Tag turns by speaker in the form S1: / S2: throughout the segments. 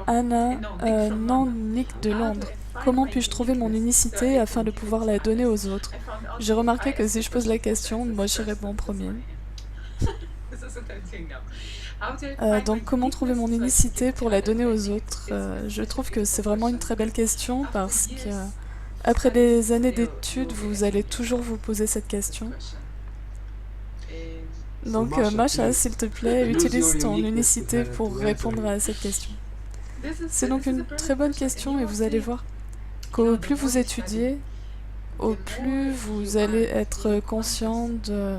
S1: Anna, non, Nick de Londres. Comment puis-je trouver mon unicité afin de pouvoir la donner aux autres? J'ai remarqué que si je pose la question, moi je réponds en premier. Donc, comment trouver mon unicité pour la donner aux autres? Je trouve que c'est vraiment une très belle question parce que, après des années d'études, vous allez toujours vous poser cette question. Donc, Masha, s'il te plaît, utilise ton unicité pour répondre à cette question. C'est donc une très bonne question et vous allez voir qu'au plus vous étudiez, au plus vous allez être conscient de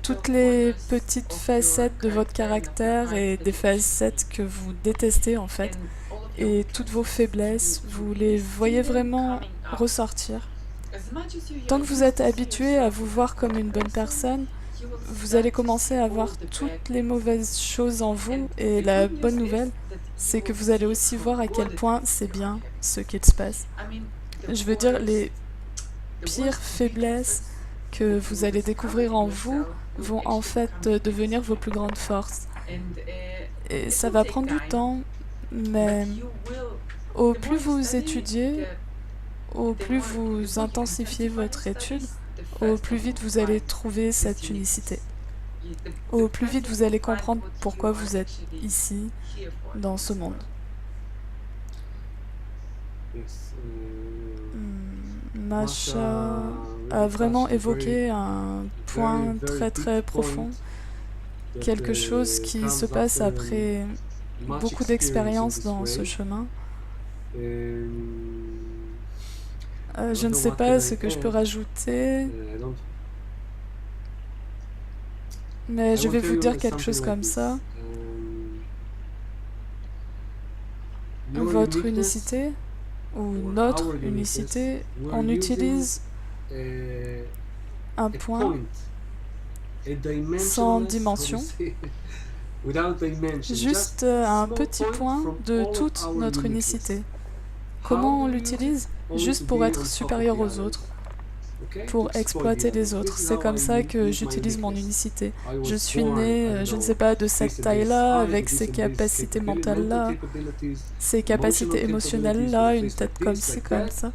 S1: toutes les petites facettes de votre caractère et des facettes que vous détestez en fait. Et toutes vos faiblesses, vous les voyez vraiment ressortir. Tant que vous êtes habitué à vous voir comme une bonne personne, vous allez commencer à voir toutes les mauvaises choses en vous. Et la bonne nouvelle, c'est que vous allez aussi voir à quel point c'est bien ce qu'il se passe. Je veux dire, les pires faiblesses que vous allez découvrir en vous vont en fait devenir vos plus grandes forces. Et ça va prendre du temps, mais au plus vous étudiez, au plus vous intensifiez votre étude, au plus vite vous allez trouver cette unicité. Au plus vite vous allez comprendre pourquoi vous êtes ici, dans ce monde. Masha a vraiment évoqué un point très très profond, quelque chose qui se passe après beaucoup d'expérience dans ce chemin. Je ne sais pas ce que je peux rajouter, mais je vais vous dire quelque chose comme ça. Votre unicité, ou notre unicité, on utilise un point sans dimension, juste un petit point de toute notre unicité. Comment on l'utilise? Juste pour être supérieur aux autres, pour exploiter les autres. C'est comme ça que j'utilise mon unicité. Je suis né, je ne sais pas, de cette taille-là, avec ces capacités mentales-là, ces capacités émotionnelles-là, une tête comme ci, comme ça.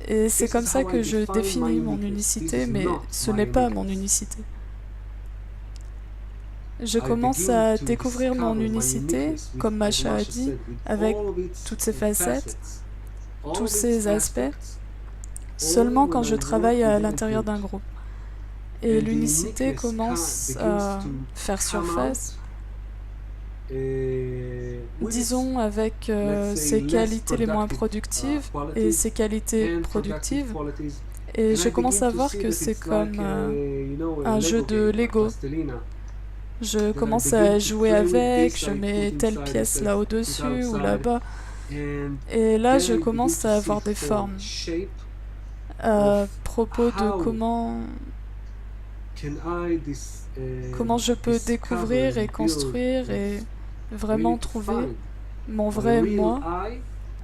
S1: Et c'est comme ça que je définis mon unicité, mais ce n'est pas mon unicité. Je commence à découvrir mon unicité, comme Masha a dit, avec toutes ses facettes, tous ces aspects, seulement quand je travaille à l'intérieur d'un groupe. Et l'unicité commence à faire surface, disons avec ses qualités les moins productives et ses qualités productives. Et je commence à voir que c'est comme un jeu de Lego. Je commence à jouer avec, je mets telle pièce là au-dessus ou là-bas. Et là, je commence à avoir des formes. À propos de comment je peux découvrir et construire et vraiment trouver mon vrai moi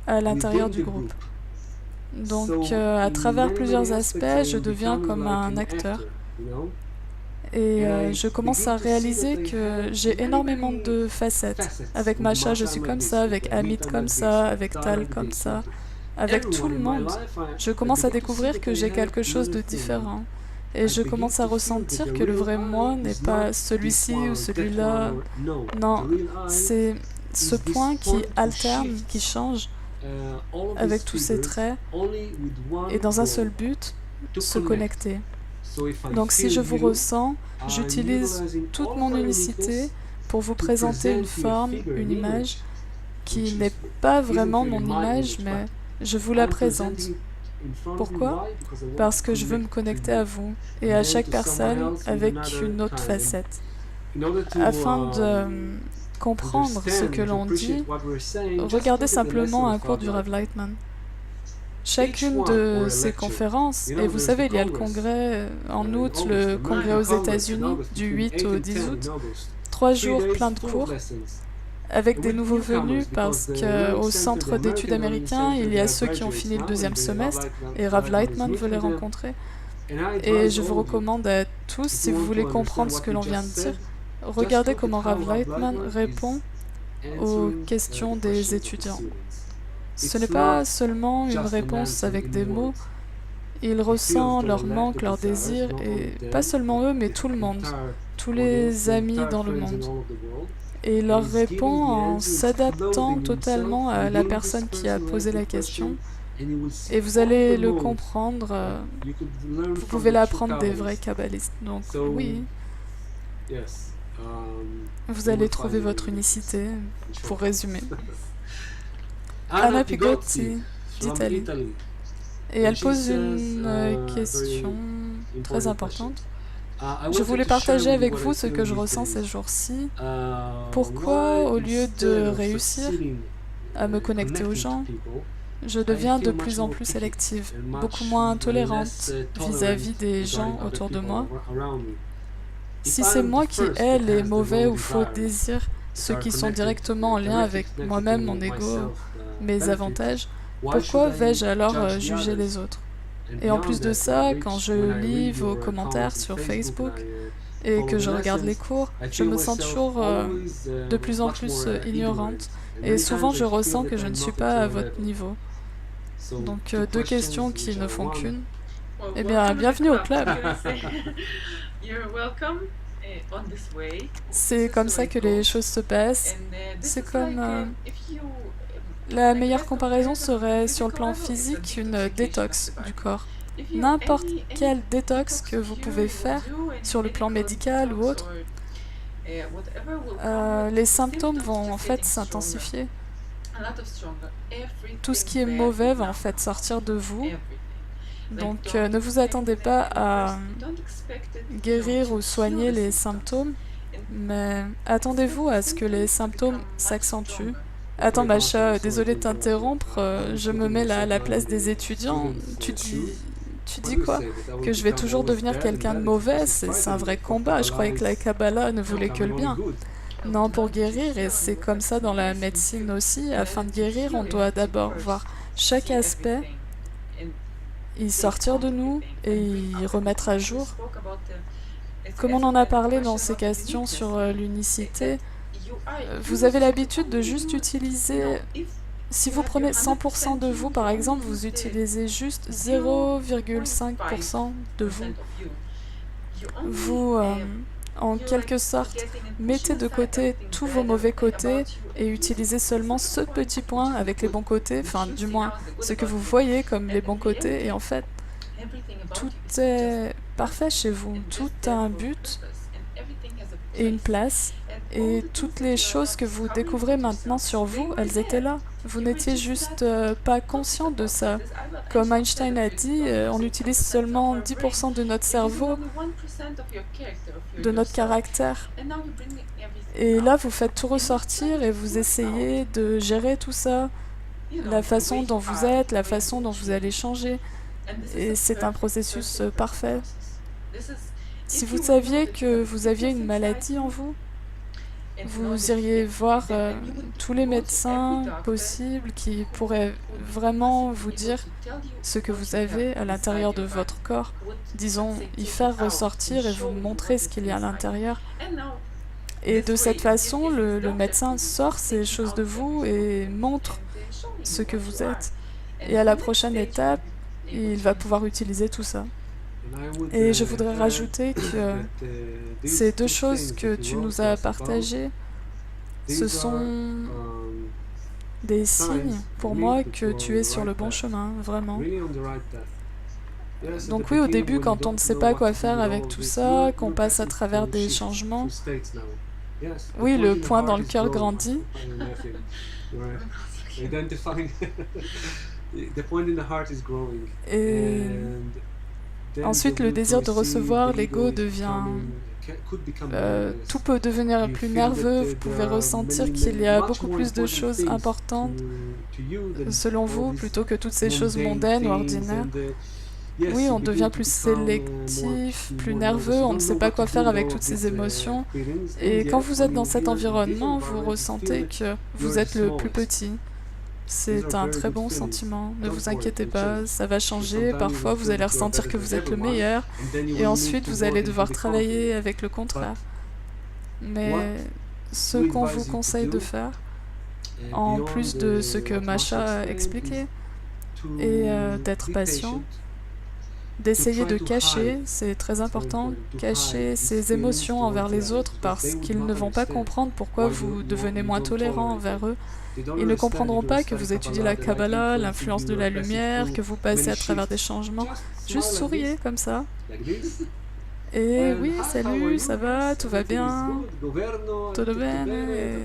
S1: à l'intérieur du groupe. Donc, à travers plusieurs aspects, je deviens comme un acteur. Et je commence à réaliser que j'ai énormément de facettes. Avec Masha, je suis comme ça, avec Amit comme ça, avec Tal comme ça, avec tout le monde. Je commence à découvrir que j'ai quelque chose de différent. Et je commence à ressentir que le vrai moi n'est pas celui-ci ou celui-là. Non, c'est ce point qui alterne, qui change avec tous ces traits et dans un seul but, se connecter. Donc si je vous ressens, j'utilise toute mon unicité pour vous présenter une forme, une image qui n'est pas vraiment mon image, mais je vous la présente. Pourquoi? Parce que je veux me connecter à vous et à chaque personne avec une autre facette. Afin de comprendre ce que l'on dit, regardez simplement un cours du Rav Lightman. Chacune de ces conférences, et vous savez, il y a le congrès en août, le congrès aux États-Unis du 8 au 10 août, 3 jours plein de cours, avec des nouveaux venus parce qu'au centre d'études américain, il y a ceux qui ont fini le 2e semestre et Rav Lightman veut les rencontrer. Et je vous recommande à tous, si vous voulez comprendre ce que l'on vient de dire, regardez comment Rav Lightman répond aux questions des étudiants. Ce n'est pas seulement une réponse avec des mots, il ressent leur manque, leur désir, et pas seulement eux, mais tout le monde, tous les amis dans le monde. Et il leur répond en s'adaptant totalement à la personne qui a posé la question. Et vous allez le comprendre, vous pouvez l'apprendre des vrais kabbalistes. Donc oui, vous allez trouver votre unicité, pour résumer. Anna Pigotti, d'Italie. Et elle pose une question très importante. Je voulais partager avec vous ce que je ressens ces jours-ci. Pourquoi, au lieu de réussir à me connecter aux gens, je deviens de plus en plus sélective, beaucoup moins tolérante vis-à-vis des gens autour de moi. Si c'est moi qui ai les mauvais ou faux désirs, ceux qui sont directement en lien avec moi-même, mon ego, mes avantages, pourquoi vais-je alors juger les autres? Et en plus de ça, quand je lis vos commentaires sur Facebook et que je regarde les cours, je me sens toujours de plus en plus ignorante. Et souvent, je ressens que je ne suis pas à votre niveau. Donc, deux questions qui ne font qu'une. Eh bien, bienvenue au club. C'est comme ça que les choses se passent. C'est comme... La meilleure comparaison serait sur le plan physique une détox du corps. N'importe quel détox que vous pouvez faire sur le plan médical ou autre, les symptômes vont en fait s'intensifier. Tout ce qui est mauvais va en fait sortir de vous. Donc ne vous attendez pas à guérir ou soigner les symptômes, mais attendez-vous à ce que les symptômes s'accentuent. Attends Macha, désolé de t'interrompre, je me mets là à la place des étudiants. Tu dis quoi? Que je vais toujours devenir quelqu'un de mauvais? C'est un vrai combat. Je croyais que la Kabbalah ne voulait que le bien. Non, pour guérir, et c'est comme ça dans la médecine aussi, afin de guérir, on doit d'abord voir chaque aspect, y sortir de nous et y remettre à jour. Comme on en a parlé dans ces questions sur l'unicité, vous avez l'habitude de juste utiliser, si vous prenez 100% de vous par exemple, vous utilisez juste 0,5% de vous. Vous, en quelque sorte, mettez de côté tous vos mauvais côtés et utilisez seulement ce petit point avec les bons côtés, enfin du moins ce que vous voyez comme les bons côtés, et en fait, tout est parfait chez vous, tout a un but et une place. Et toutes les choses que vous découvrez maintenant sur vous, elles étaient là. Vous n'étiez juste pas conscient de ça. Comme Einstein a dit, on utilise seulement 10% de notre cerveau, de notre caractère. Et là, vous faites tout ressortir et vous essayez de gérer tout ça, la façon dont vous êtes, la façon dont vous allez changer. Et c'est un processus parfait. Si vous saviez que vous aviez une maladie en vous, vous iriez voir tous les médecins possibles qui pourraient vraiment vous dire ce que vous avez à l'intérieur de votre corps, disons, y faire ressortir et vous montrer ce qu'il y a à l'intérieur. Et de cette façon, le médecin sort ces choses de vous et montre ce que vous êtes. Et à la prochaine étape, il va pouvoir utiliser tout ça. Et je voudrais rajouter que ces deux choses que tu nous as partagées, ce sont des signes pour moi que tu es sur le bon chemin, vraiment. Donc oui, au début, quand on ne sait pas quoi faire avec tout ça, qu'on passe à travers des changements, oui, le point dans le cœur grandit. Et ensuite, le désir de recevoir, l'ego devient... tout peut devenir plus nerveux, vous pouvez ressentir qu'il y a beaucoup plus de choses importantes selon vous, plutôt que toutes ces choses mondaines ou ordinaires. Oui, on devient plus sélectif, plus nerveux, on ne sait pas quoi faire avec toutes ces émotions. Et quand vous êtes dans cet environnement, vous ressentez que vous êtes le plus petit. C'est un très bon sentiment, ne vous inquiétez pas, ça va changer, parfois vous allez ressentir que vous êtes le meilleur, et ensuite vous allez devoir travailler avec le contraire. Mais ce qu'on vous conseille de faire, en plus de ce que Masha a expliqué, et d'être patient, d'essayer de cacher, c'est très important, cacher ses émotions envers les autres parce qu'ils ne vont pas comprendre pourquoi vous devenez moins tolérant envers eux. Ils ne comprendront pas que vous étudiez la Kabbalah, l'influence de la lumière, que vous passez à travers des changements. Juste souriez comme ça. Et oui, salut, ça va, tout va bien, todo bene.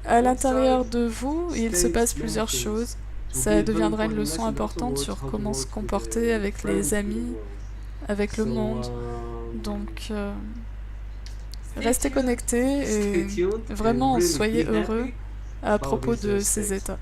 S1: À l'intérieur de vous, il se passe plusieurs choses. Ça deviendra une leçon importante sur comment se comporter avec les amis, avec le monde. Donc, restez connectés et vraiment soyez heureux à propos de ces états.